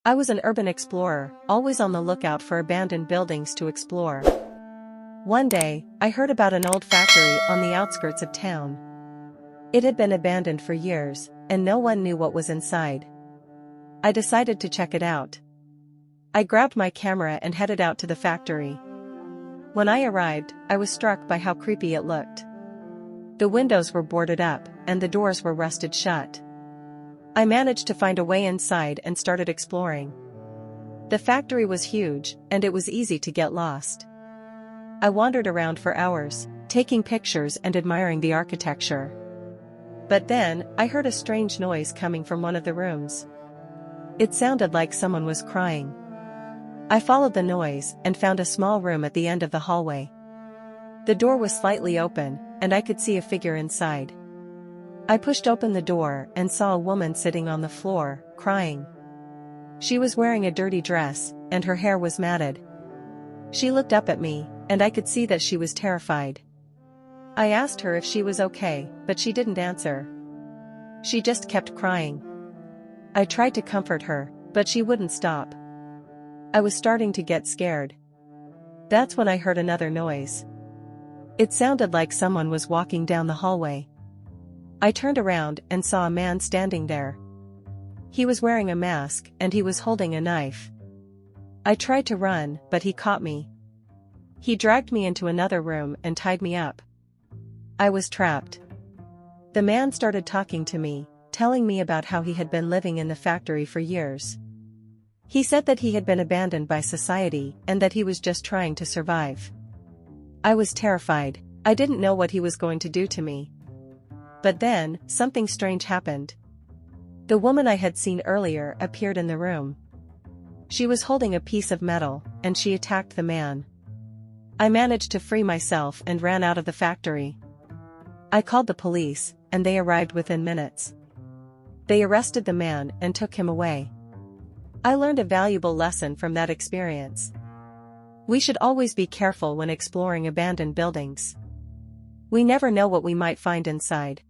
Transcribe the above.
I was an urban explorer, always on the lookout for abandoned buildings to explore. One day, I heard about an old factory on the outskirts of town. It had been abandoned for years, and no one knew what was inside. I decided to check it out. I grabbed my camera and headed out to the factory. When I arrived, I was struck by how creepy it looked. The windows were boarded up, and the doors were rusted shut. I managed to find a way inside and started exploring. The factory was huge, and it was easy to get lost. I wandered around for hours, taking pictures and admiring the architecture. But then, I heard a strange noise coming from one of the rooms. It sounded like someone was crying. I followed the noise and found a small room at the end of the hallway. The door was slightly open, and I could see a figure inside. I pushed open the door and saw a woman sitting on the floor, crying. She was wearing a dirty dress, and her hair was matted. She looked up at me, and I could see that she was terrified. I asked her if she was okay, but she didn't answer. She just kept crying. I tried to comfort her, but she wouldn't stop. I was starting to get scared. That's when I heard another noise. It sounded like someone was walking down the hallway. I turned around and saw a man standing there. He was wearing a mask and he was holding a knife. I tried to run, but he caught me. He dragged me into another room and tied me up. I was trapped. The man started talking to me, telling me about how he had been living in the factory for years. He said that he had been abandoned by society and that he was just trying to survive. I was terrified. I didn't know what he was going to do to me. But then, something strange happened. The woman I had seen earlier appeared in the room. She was holding a piece of metal, and she attacked the man. I managed to free myself and ran out of the factory. I called the police, and they arrived within minutes. They arrested the man and took him away. I learned a valuable lesson from that experience. We should always be careful when exploring abandoned buildings. We never know what we might find inside.